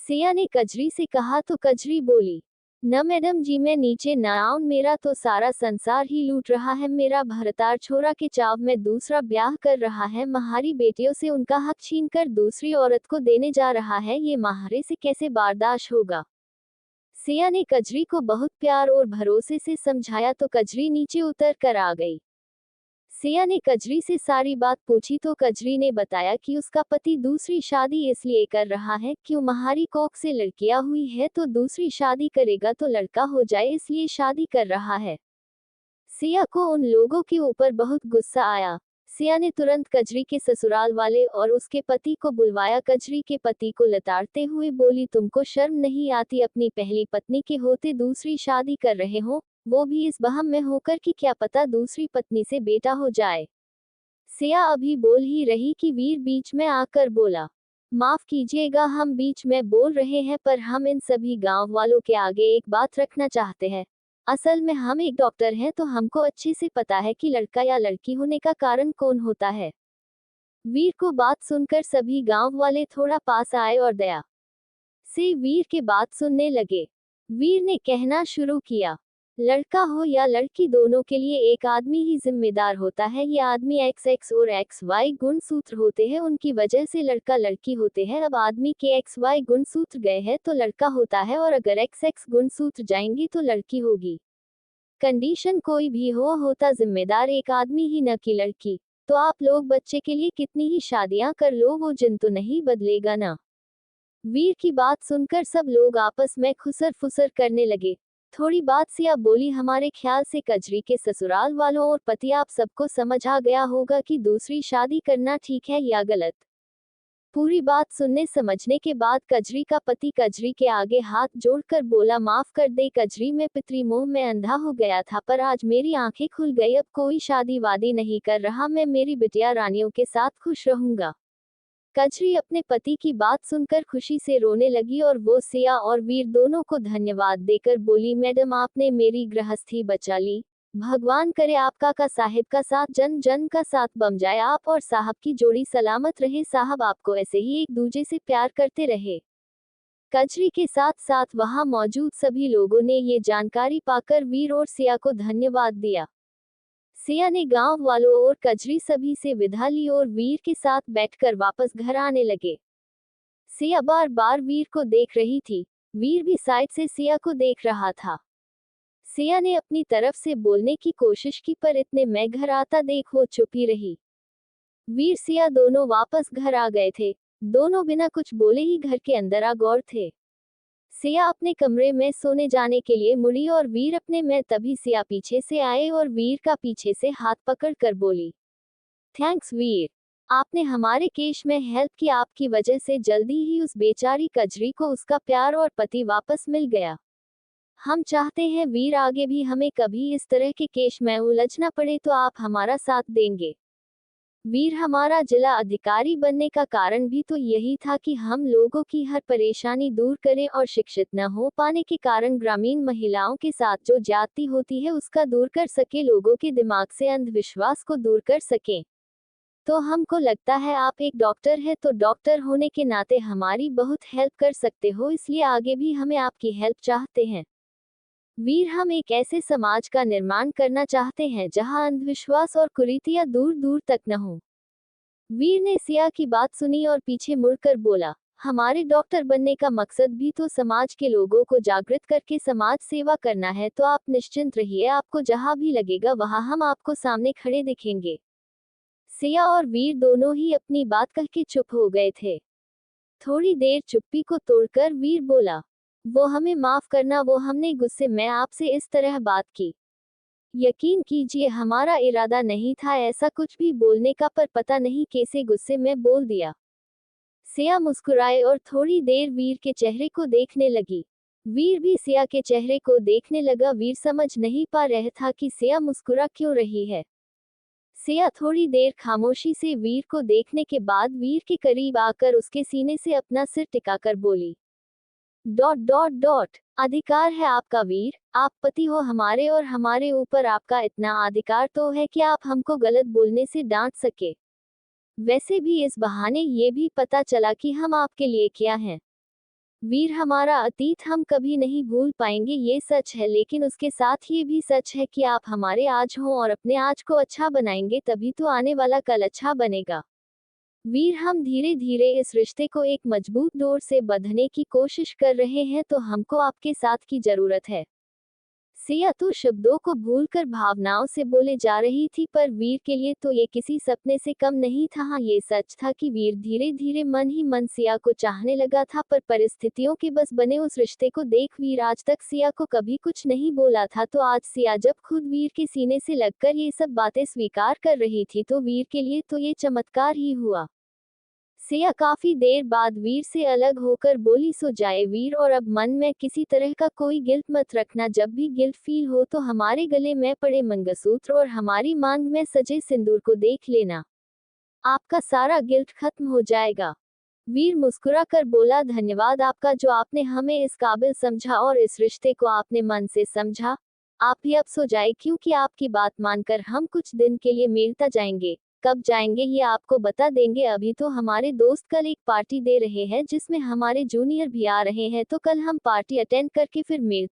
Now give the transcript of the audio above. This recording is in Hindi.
सिया ने कजरी से कहा तो कजरी बोली, न मैडम जी, मैं नीचे न आऊं, मेरा तो सारा संसार ही लूट रहा है। मेरा भरतार छोरा के चाव में दूसरा ब्याह कर रहा है, महारी बेटियों से उनका हक छीन कर दूसरी औरत को देने जा रहा है। ये महारे से कैसे बर्दाश्त होगा। सिया ने कजरी को बहुत प्यार और भरोसे से समझाया तो कजरी नीचे उतर कर आ गई। सिया ने कजरी से सारी बात पूछी तो कजरी ने बताया कि उसका पति दूसरी शादी इसलिए कर रहा है क्यों महारी कोख से लड़कियां हुई है तो दूसरी शादी करेगा तो लड़का हो जाए, इसलिए शादी कर रहा है। सिया को उन लोगों के ऊपर बहुत गुस्सा आया। सिया ने तुरंत कजरी के ससुराल वाले और उसके पति को बुलवाया। कजरी के पति को लताड़ते हुए बोली, तुमको शर्म नहीं आती, अपनी पहली पत्नी के होते दूसरी शादी कर रहे हो, वो भी इस वहम में होकर कि क्या पता दूसरी पत्नी से बेटा हो जाए। सिया अभी बोल ही रही कि वीर बीच में आकर बोला, माफ कीजिएगा, हम बीच में बोल रहे हैं, पर हम इन सभी गांव वालों के आगे एक बात रखना चाहते हैं। असल में हम एक डॉक्टर हैं तो हमको अच्छे से पता है कि लड़का या लड़की होने का कारण कौन होता है। वीर को बात सुनकर सभी गांव वाले थोड़ा पास आए और दया से वीर के बात सुनने लगे। वीर ने कहना शुरू किया, लड़का हो या लड़की, दोनों के लिए एक आदमी ही जिम्मेदार होता है। ये आदमी XX और XY गुणसूत्र होते हैं, उनकी वजह से लड़का लड़की होते हैं। अब आदमी के XY गुणसूत्र गए हैं तो लड़का होता है, और अगर XX गुणसूत्र जाएंगी तो लड़की होगी। कंडीशन कोई भी होता जिम्मेदार एक आदमी ही, न कि लड़की। तो आप लोग बच्चे के लिए कितनी ही शादियां कर लो, वो जिन तो नहीं बदलेगा ना। वीर की बात सुनकर सब लोग आपस में खुसर फुसर करने लगे। थोड़ी बात सिया बोली, हमारे ख्याल से कजरी के ससुराल वालों और पति आप सबको समझ आ गया होगा कि दूसरी शादी करना ठीक है या गलत। पूरी बात सुनने समझने के बाद कजरी का पति कजरी के आगे हाथ जोड़कर बोला, माफ कर दे कजरी, मैं पितृमोह में अंधा हो गया था, पर आज मेरी आंखें खुल गई। अब कोई शादी वादी नहीं कर रहा, मैं मेरी बिटिया रानियों के साथ खुश रहूंगा। कजरी अपने पति की बात सुनकर खुशी से रोने लगी और वो सिया और वीर दोनों को धन्यवाद देकर बोली, मैडम आपने मेरी गृहस्थी बचा ली। भगवान करे आपका का साहिब का साथ जन जन का साथ बम जाए, आप और साहब की जोड़ी सलामत रहे, साहब आपको ऐसे ही एक दूजे से प्यार करते रहे। कजरी के साथ साथ वहां मौजूद सभी लोगों ने ये जानकारी पाकर वीर और सिया को धन्यवाद दिया। सिया ने गांव वालों और कजरी सभी से विदा ली और वीर के साथ बैठकर वापस घर आने लगे। सिया बार बार वीर को देख रही थी, वीर भी साइड से सिया को देख रहा था। सिया ने अपनी तरफ से बोलने की कोशिश की, पर इतने में घर आता देख वो चुप ही रही। वीर सिया दोनों वापस घर आ गए थे। दोनों बिना कुछ बोले ही घर के अंदर आ गौर थे। सिया अपने कमरे में सोने जाने के लिए मुड़ी और वीर अपने में, तभी सिया पीछे से आए और वीर का पीछे से हाथ पकड़ कर बोली, थैंक्स वीर, आपने हमारे केस में हेल्प की, आपकी वजह से जल्दी ही उस बेचारी कजरी को उसका प्यार और पति वापस मिल गया। हम चाहते हैं वीर आगे भी हमें कभी इस तरह के केस में उलझना पड़े तो आप हमारा साथ देंगे। वीर, हमारा जिला अधिकारी बनने का कारण भी तो यही था कि हम लोगों की हर परेशानी दूर करें और शिक्षित न हो पाने के कारण ग्रामीण महिलाओं के साथ जो ज्यादती होती है उसका दूर कर सके, लोगों के दिमाग से अंधविश्वास को दूर कर सकें। तो हमको लगता है आप एक डॉक्टर है तो डॉक्टर होने के नाते हमारी बहुत हेल्प कर सकते हो, इसलिए आगे भी हमें आपकी हेल्प चाहते हैं। वीर, हम एक ऐसे समाज का निर्माण करना चाहते हैं जहां अंधविश्वास और कुरीतियां दूर दूर तक न हो। वीर ने सिया की बात सुनी और पीछे मुड़कर बोला, हमारे डॉक्टर बनने का मकसद भी तो समाज के लोगों को जागृत करके समाज सेवा करना है, तो आप निश्चिंत रहिए, आपको जहां भी लगेगा वहां हम आपको सामने खड़े दिखेंगे। सिया और वीर दोनों ही अपनी बात कह के चुप हो गए थे। थोड़ी देर चुप्पी को तोड़कर वीर बोला, वो हमें माफ करना, वो हमने गुस्से में आपसे इस तरह बात की। यकीन कीजिए हमारा इरादा नहीं था ऐसा कुछ भी बोलने का, पर पता नहीं कैसे गुस्से में बोल दिया। सिया मुस्कुराए और थोड़ी देर वीर के चेहरे को देखने लगी। वीर भी सिया के चेहरे को देखने लगा। वीर समझ नहीं पा रहा था कि सिया मुस्कुरा क्यों रही है। सिया थोड़ी देर खामोशी से वीर को देखने के बाद वीर के करीब आकर उसके सीने से अपना सिर टिकाकर बोली, डॉट डॉट डॉट, अधिकार है आपका वीर, आप पति हो हमारे और हमारे ऊपर आपका इतना अधिकार तो है कि आप हमको गलत बोलने से डांट सके। वैसे भी इस बहाने ये भी पता चला कि हम आपके लिए क्या हैं। वीर, हमारा अतीत हम कभी नहीं भूल पाएंगे, ये सच है, लेकिन उसके साथ ये भी सच है कि आप हमारे आज हों और अपने आज को अच्छा बनाएंगे, तभी तो आने वाला कल अच्छा बनेगा। वीर, हम धीरे धीरे इस रिश्ते को एक मजबूत डोर से बंधने की कोशिश कर रहे हैं, तो हमको आपके साथ की जरूरत है। सिया तो शब्दों को भूलकर भावनाओं से बोले जा रही थी, पर वीर के लिए तो ये किसी सपने से कम नहीं था। हाँ, ये सच था कि वीर धीरे धीरे मन ही मन सिया को चाहने लगा था, पर परिस्थितियों के बस बने उस रिश्ते को देख वीर आज तक सिया को कभी कुछ नहीं बोला था, तो आज सिया जब खुद वीर के सीने से लगकर ये सब बातें स्वीकार कर रही थी, तो वीर के लिए तो ये चमत्कार ही हुआ। सिया काफी देर बाद वीर से अलग होकर बोली, सो जाए वीर, और अब मन में किसी तरह का कोई गिल्ट मत रखना, जब भी गिल्ट फील हो तो हमारे गले में पड़े मंगलसूत्र और हमारी मांग में सजे सिंदूर को देख लेना, आपका सारा गिल्ट खत्म हो जाएगा। वीर मुस्कुरा कर बोला, धन्यवाद आपका, जो आपने हमें इस काबिल समझा और इस रिश्ते को आपने मन से समझा। आप भी अब सो जाए, क्योंकि आपकी बात मानकर हम कुछ दिन के लिए मेलता जाएंगे। कब जाएंगे ये आपको बता देंगे, अभी तो हमारे दोस्त कल एक पार्टी दे रहे हैं जिसमें हमारे जूनियर भी आ रहे हैं, तो कल हम पार्टी अटेंड करके फिर मेल